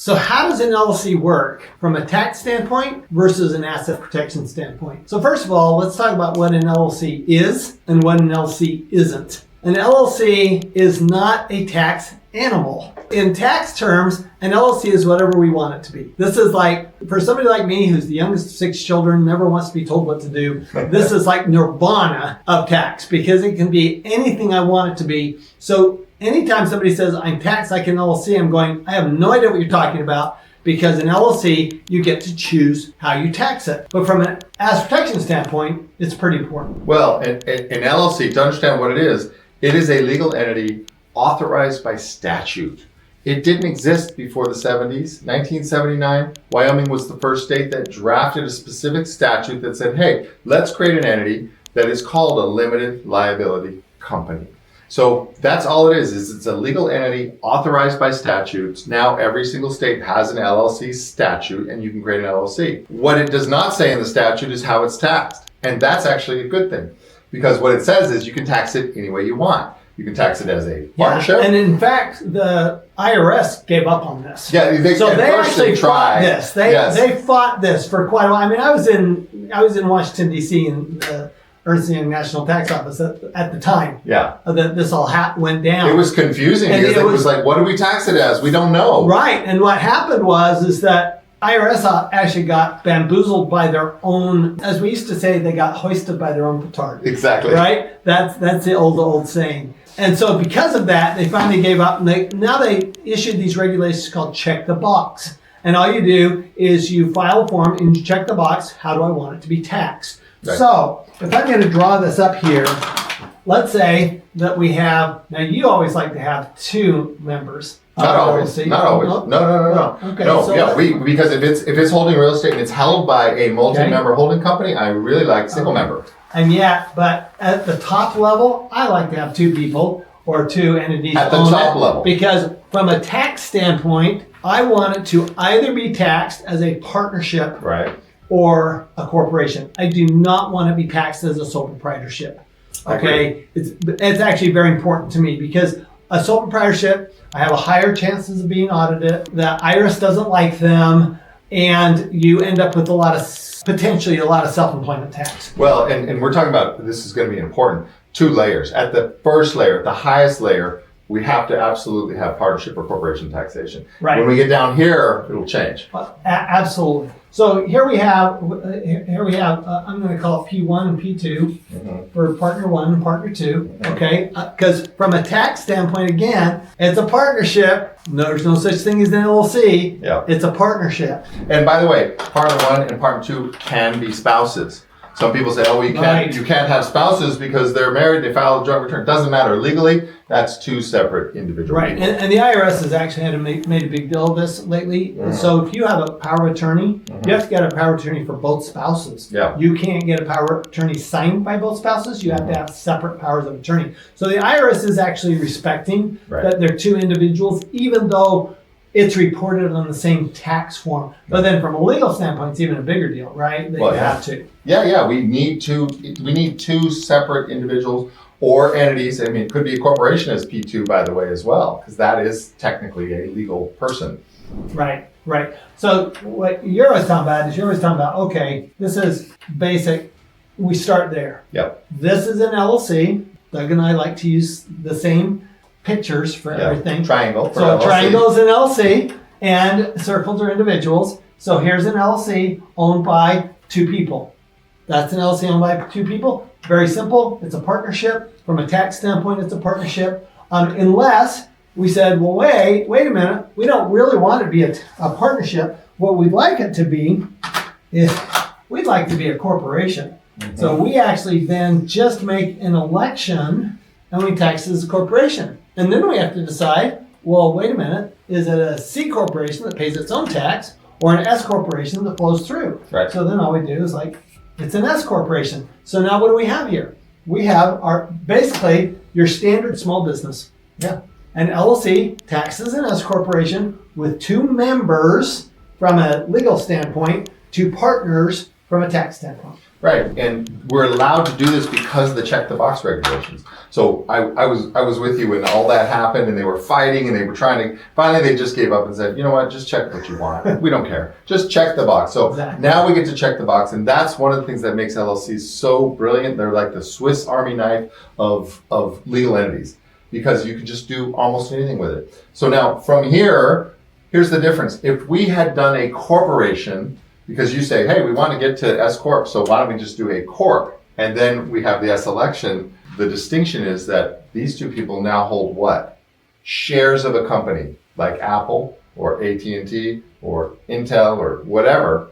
So how does an LLC work from a tax standpoint versus an asset protection standpoint? So first of all, let's talk about what an LLC is and what an LLC isn't. An LLC is not a tax animal. In tax terms, an LLC is whatever we want it to be. This is like, for somebody like me who's the youngest of 6 children, never wants to be told what to do, this is like nirvana of tax because it can be anything I want it to be. So anytime somebody says, I'm taxed like an LLC, I'm going, I have no idea what you're talking about, because in LLC, you get to choose how you tax it. But from an asset protection standpoint, it's pretty important. Well, in LLC, to understand what it is a legal entity authorized by statute. It didn't exist before the 70s. 1979, Wyoming was the first state that drafted a specific statute that said, hey, let's create an entity that is called a limited liability company. So that's all it is it's a legal entity authorized by statutes. Now every single state has an LLC statute and you can create an LLC. What it does not say in the statute is how it's taxed. And that's actually a good thing, because what it says is you can tax it any way you want. You can tax it as a partnership. And in fact, the IRS gave up on this. Yeah, they actually fought this. Yes. They fought this for quite a while. I mean, I was in Washington D.C. in the Ernst & Young National Tax Office at the time. Yeah. That this all went down. It was confusing because it was like, what do we tax it as? We don't know. Right. And what happened was that IRS actually got bamboozled by their own, as we used to say, they got hoisted by their own petard. Exactly. Right? That's the old saying. And so because of that, they finally gave up, and now they issued these regulations called check the box. And all you do is you file a form and you check the box, how do I want it to be taxed? Right. So if I'm going to draw this up here, let's say that we have, now you always like to have 2 members. Not always. Not always. No. Okay. No, So yeah, because if it's holding real estate and it's held by a multi-member holding company, I really like single member. And yet, but at the top level, I like to have 2 people or 2 entities at the top level. Because from a tax standpoint, I want it to either be taxed as a partnership, right, or a corporation. I do not want to be taxed as a sole proprietorship. Okay, it's actually very important to me because a sole proprietorship, I have a higher chances of being audited. The IRS doesn't like them, and you end up with potentially a lot of self-employment tax. Well, and we're talking about, this is going to be important, 2 layers. At the first layer, the highest layer, we have to absolutely have partnership or corporation taxation. Right. When we get down here, it'll change. Absolutely. So here we have, I'm going to call it P1 and P2 for partner 1 and partner 2. Okay, because from a tax standpoint, again, it's a partnership. No, there's no such thing as an LLC. Yeah. It's a partnership. And by the way, partner 1 and partner 2 can be spouses. Some people say, oh, you can't have spouses because they're married, they file a joint return. Doesn't matter. Legally, that's 2 separate individual people. And the IRS has actually made a big deal of this lately. So if you have a power of attorney, you have to get a power of attorney for both spouses. Yeah. You can't get a power of attorney signed by both spouses. You have to have separate powers of attorney. So the IRS is actually respecting that they're 2 individuals, even though it's reported on the same tax form. But then from a legal standpoint, it's even a bigger deal, right? That you have to. Yeah. We need 2 separate individuals or entities. I mean, it could be a corporation as P2, by the way, as well, because that is technically a legal person. Right. So what you're always talking about okay, this is basic. We start there. Yep. This is an LLC. Doug and I like to use the same pictures for everything. Triangle. So triangle is an LLC and circles are individuals. So here's an LLC owned by 2 people. That's an LLC owned by 2 people. Very simple. It's a partnership. From a tax standpoint, it's a partnership. Unless we said, well, wait a minute. We don't really want it to be a partnership. What we'd like it to be is we'd like to be a corporation. So we actually then just make an election and we tax it as a corporation. And then we have to decide, well, wait a minute, is it a C corporation that pays its own tax or an S corporation that flows through? Right. So then all we do is it's an S corporation. So now what do we have here? We have basically your standard small business. Yeah. An LLC taxes an S corporation with 2 members from a legal standpoint, 2 partners from a tax standpoint. Right, and we're allowed to do this because of the check the box regulations. So I was with you when all that happened, and they were fighting, and they were trying to. Finally, they just gave up and said, you know what, just check what you want. We don't care. Just check the box. So Exactly. now we get to check the box, and that's one of the things that makes LLCs so brilliant. They're like the Swiss Army knife of legal entities, because you can just do almost anything with it. So now from here, here's the difference. If we had done a corporation, because you say, hey, we want to get to S Corp, so why don't we just do a Corp? And then we have the S election. The distinction is that these two people now hold what? Shares of a company, like Apple or AT&T or Intel or whatever.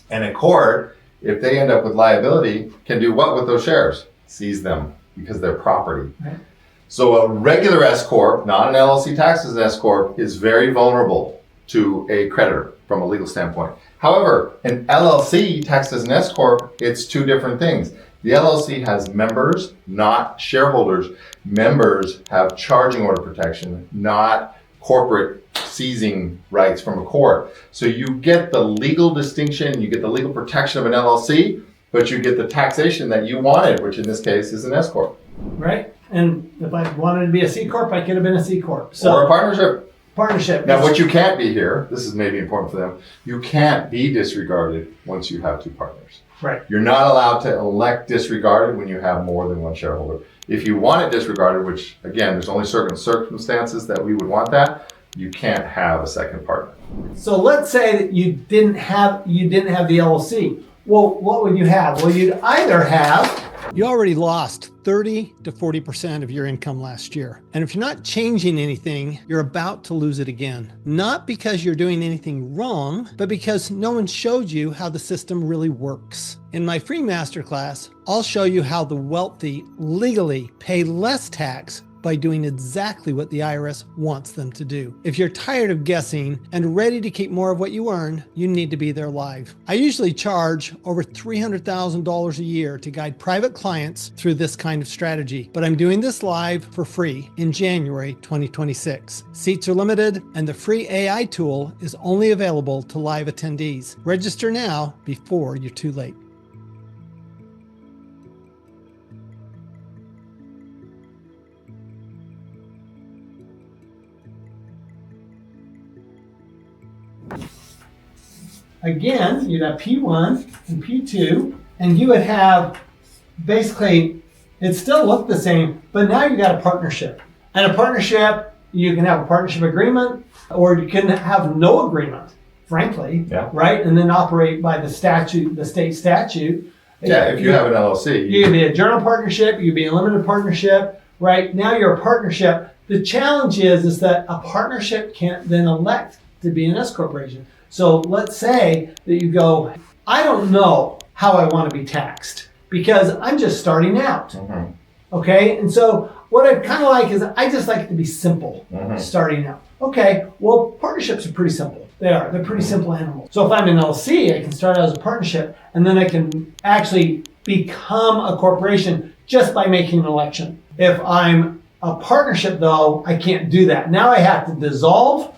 And a court, if they end up with liability, can do what with those shares? Seize them because they're property. Right. So a regular S Corp, not an LLC taxed as an S Corp, is very vulnerable to a creditor from a legal standpoint. However, an LLC taxed as an S Corp, it's two different things. The LLC has members, not shareholders. Members have charging order protection, not corporate seizing rights from a court. So you get the legal distinction, you get the legal protection of an LLC, but you get the taxation that you wanted, which in this case is an S Corp. Right? And if I wanted to be a C Corp, I could have been a C Corp. So Or a partnership. Partnership. Now, what you can't be here, this is maybe important for them, you can't be disregarded once you have two partners. Right. You're not allowed to elect disregarded when you have more than one shareholder. If you want it disregarded, which again, there's only certain circumstances that we would want that, you can't have a second partner. So let's say that you didn't have the LLC. Well, what would you have? Well, you'd either have. You already lost 30 to 40% of your income last year. And if you're not changing anything, you're about to lose it again. Not because you're doing anything wrong, but because no one showed you how the system really works. In my free masterclass, I'll show you how the wealthy legally pay less tax by doing exactly what the IRS wants them to do. If you're tired of guessing and ready to keep more of what you earn, you need to be there live. I usually charge over $300,000 a year to guide private clients through this kind of strategy, but I'm doing this live for free in January 2026. Seats are limited, and the free AI tool is only available to live attendees. Register now before you're too late. Again, you'd have P1 and P2, and you would have basically, it still looked the same, but now you got a partnership. And a partnership, you can have a partnership agreement, or you can have no agreement, frankly, right? And then operate by the statute, the state statute. Yeah, if you have an LLC. You could be a general partnership, you could be a limited partnership, right? Now you're a partnership. The challenge is that a partnership can't then elect to be an S corporation. So let's say that you go, I don't know how I want to be taxed because I'm just starting out. Mm-hmm. Okay, and so what I kind of like is I just like it to be simple, starting out. Okay, well, partnerships are pretty simple. They're pretty simple animals. So if I'm an LLC, I can start out as a partnership, and then I can actually become a corporation just by making an election. If I'm a partnership, though, I can't do that. Now I have to dissolve.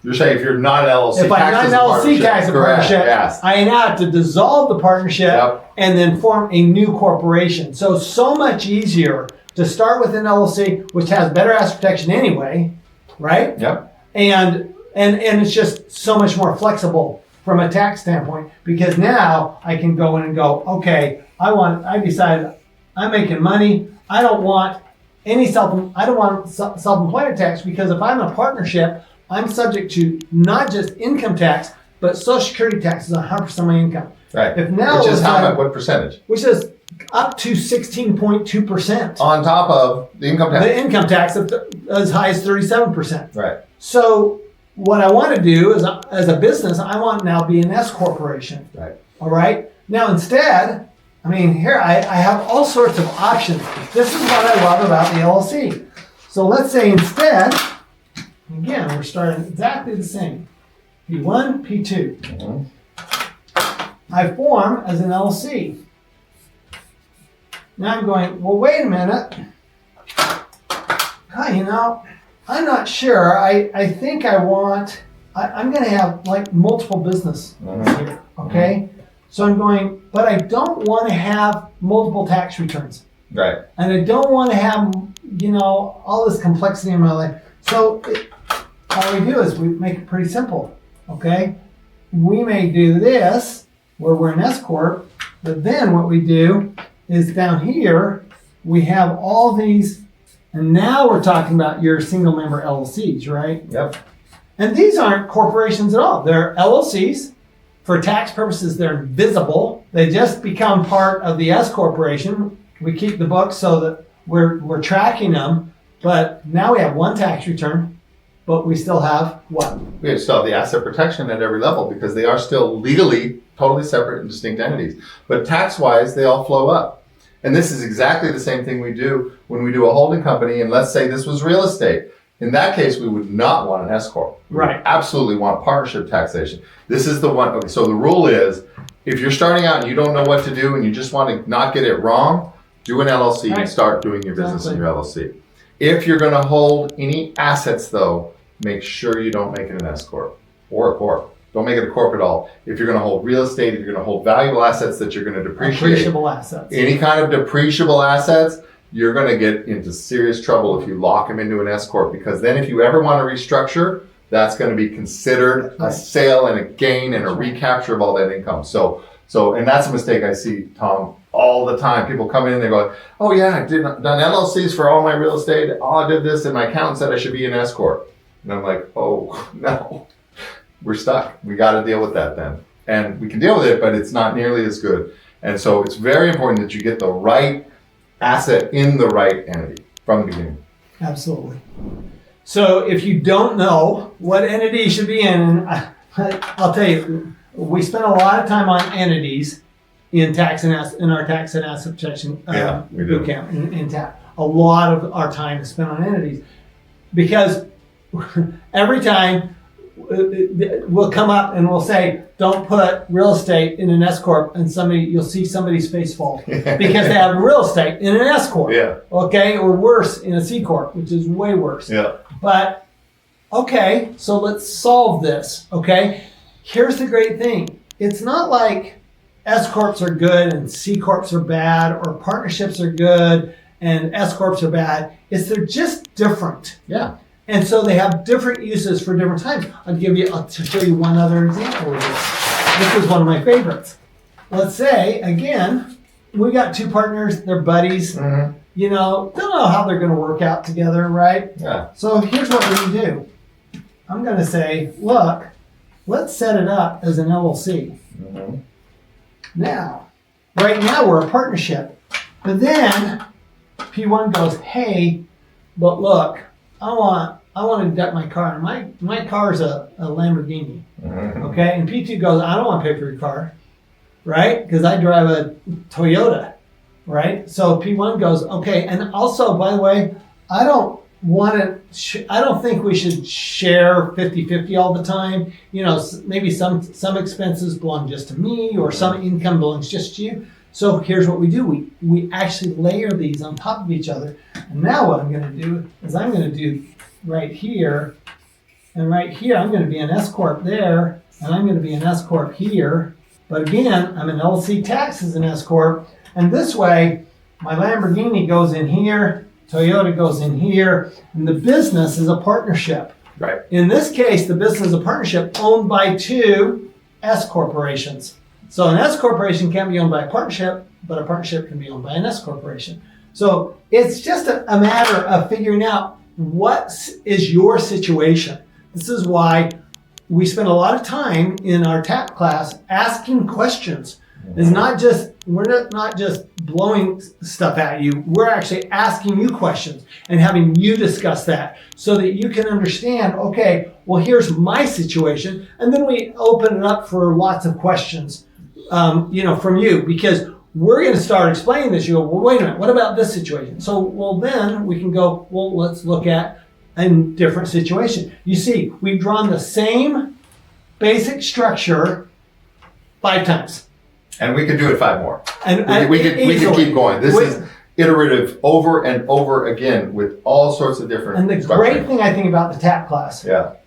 You're saying if you're not an LLC, if I'm not an LLC tax partnership, yes. I now have to dissolve the partnership and then form a new corporation. So much easier to start with an LLC, which has better asset protection anyway, right? Yep. And it's just so much more flexible from a tax standpoint because now I can go in and go, okay, I decided I'm making money. I don't want self-employment tax because if I'm a partnership, I'm subject to not just income tax, but Social Security tax is 100% of my income. Right. If now which is how much? What percentage? Which is up to 16.2%. On top of the income tax. The income tax as high as 37%. Right. So what I want to do is, as a business, I want to now be an S corporation. Right. All right. Now instead, I mean, here I have all sorts of options. This is what I love about the LLC. So let's say instead. Again, we're starting exactly the same. P1, P2. I form as an LLC. Now I'm going, well, wait a minute. God, I'm not sure. I think I'm going to have like multiple business here, okay? So I'm going, but I don't want to have multiple tax returns. Right. And I don't want to have, all this complexity in my life. So all we do is we make it pretty simple, okay? We may do this where we're an S Corp, but then what we do is down here, we have all these, and now we're talking about your single member LLCs, right? Yep. And these aren't corporations at all. They're LLCs. For tax purposes, they're invisible. They just become part of the S corporation. We keep the books so that we're tracking them. But now we have one tax return, but we still have what? We still have the asset protection at every level because they are still legally totally separate and distinct entities. But tax-wise, they all flow up. And this is exactly the same thing we do when we do a holding company. And let's say this was real estate. In that case, we would not want an S corp. We would absolutely want partnership taxation. This is the one. Okay, so the rule is, if you're starting out and you don't know what to do and you just want to not get it wrong, do an LLC and start doing your business in your LLC. If you're going to hold any assets, though, make sure you don't make it an S corp or a corp. Don't make it a corp at all. If you're going to hold real estate, if you're going to hold valuable assets that you're going to depreciate, Depreciable assets. any kind of depreciable assets, you're going to get into serious trouble if you lock them into an S corp, because then if you ever want to restructure, that's going to be considered a sale and a gain and a recapture of all that income. So, and that's a mistake I see, Tom, all the time. People come in and they go, "Oh yeah, I done LLCs for all my real estate. Oh, I did this, and my accountant said I should be an S corp." And I'm like, "Oh no, we're stuck. We got to deal with that then." And we can deal with it, but it's not nearly as good. And so it's very important that you get the right asset in the right entity from the beginning. Absolutely. So if you don't know what entity you should be in, I'll tell you, we spend a lot of time on entities in our tax and asset protection boot camp in tax. A lot of our time is spent on entities because every time we'll come up and we'll say, don't put real estate in an S corp, and you'll see somebody's face fall because they have real estate in an S corp. Yeah. Okay, or worse, in a C corp, which is way worse. Yeah. But okay, so let's solve this. Okay, here's the great thing: it's not like S corps are good and C corps are bad, or partnerships are good and S corps are bad. They're just different. Yeah. And so they have different uses for different times. I'll show you one other example of this. This is one of my favorites. Let's say, again, we got two partners, they're buddies, don't know how they're going to work out together, right? Yeah. So here's what we're going to do. I'm going to say, look, let's set it up as an LLC. Mm-hmm. Now, right now we're a partnership. But then P1 goes, hey, but look, I want to deduct my car. And my car is a Lamborghini. Mm-hmm. Okay? And P2 goes, I don't want to pay for your car. Right? Because I drive a Toyota. Right? So P1 goes, okay. And also, by the way, I don't think we should share 50-50 all the time. Maybe some expenses belong just to me, or some income belongs just to you. So here's what we do. We actually layer these on top of each other. And now what I'm going to do is I'm going to do right here, and right here I'm going to be an S corp there, and I'm going to be an S corp here. But again, I'm an LLC tax as an S corp, and this way my Lamborghini goes in here, Toyota goes in here, and the business is a partnership. Right. In this case, the business is a partnership owned by two S corporations. So an S corporation can't be owned by a partnership, but a partnership can be owned by an S corporation. So it's just a matter of figuring out what is your situation. This is why we spend a lot of time in our TAP class asking questions. It's we're not just blowing stuff at you. We're actually asking you questions and having you discuss that so that you can understand, okay, well, here's my situation. And then we open it up for lots of questions, from you, because we're going to start explaining this. You go, well, wait a minute, what about this situation? So, well, then we can go, well, let's look at a different situation. You see, we've drawn the same basic structure 5 times. And we could do it 5 more. And we could keep going. This is iterative over and over again with all sorts of different And the great thing I think about the TAP class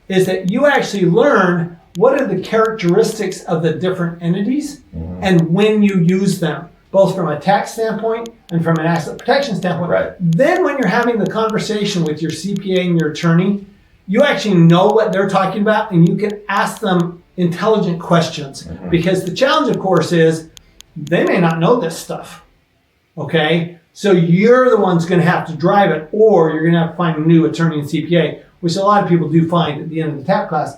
is that you actually learn what are the characteristics of the different entities Mm-hmm. and when you use them, both from a tax standpoint and from an asset protection standpoint. Right. Then when you're having the conversation with your CPA and your attorney, you actually know what they're talking about and you can ask them intelligent questions. Mm-hmm. Because the challenge, of course, is they may not know this stuff. Okay? So you're the one's going to have to drive it, or you're going to have to find a new attorney and CPA, which a lot of people do find at the end of the TAP class.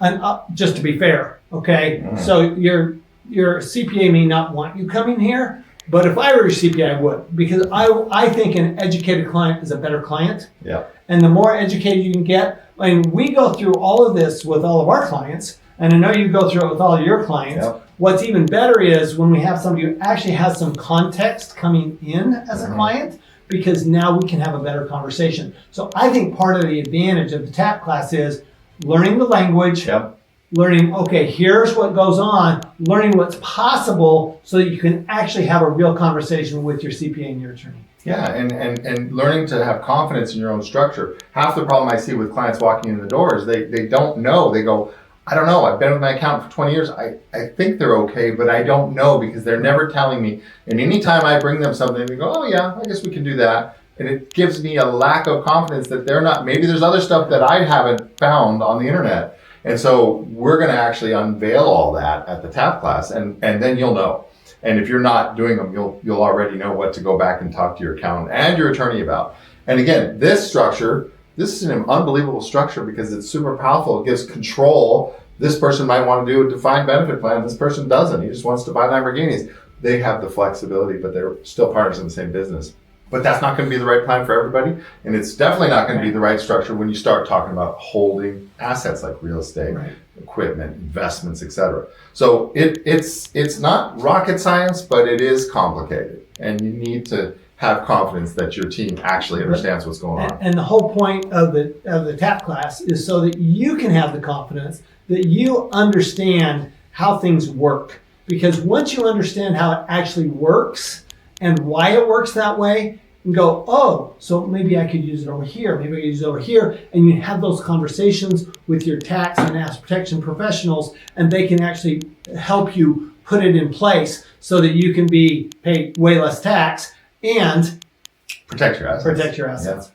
And just to be fair, okay? Mm-hmm. So your CPA may not want you coming here, but if I were your CPA, I would, because I think an educated client is a better client. Yeah. And the more educated you can get, I mean, we go through all of this with all of our clients, and I know you go through it with all of your clients. Yep. What's even better is when we have somebody who actually has some context coming in as a client, because now we can have a better conversation. So I think part of the advantage of the TAP class is learning the language, Yep. learning, okay, here's what goes on, learning what's possible so that you can actually have a real conversation with your CPA and your attorney. Yeah, and learning to have confidence in your own structure. Half the problem I see with clients walking in the door is they don't know. They go, I don't know. I've been with my accountant for 20 years. I think they're okay, but I don't know because they're never telling me. And anytime I bring them something, they go, oh yeah, I guess we can do that. And it gives me a lack of confidence that they're not, maybe there's other stuff that I haven't found on the internet. And so we're going to actually unveil all that at the TAP class, and then you'll know. And if you're not doing them, you'll already know what to go back and talk to your accountant and your attorney about. And again, this structure, this is an unbelievable structure because it's super powerful. It gives control. This person might want to do a defined benefit plan. This person doesn't. He just wants to buy Lamborghinis. They have the flexibility, but they're still partners in the same business. But that's not going to be the right plan for everybody. And it's definitely not going to be the right structure when you start talking about holding assets like real estate, Right. equipment, investments, etc. So it's not rocket science, but it is complicated. And you need to have confidence that your team actually understands what's going on. And the whole point of the TAP class is so that you can have the confidence that you understand how things work. Because once you understand how it actually works and why it works that way, and go, oh, so maybe I could use it over here, maybe I could use it over here, and you have those conversations with your tax and asset protection professionals, and they can actually help you put it in place so that you can pay way less tax and Protect your assets. protect your assets. Yeah.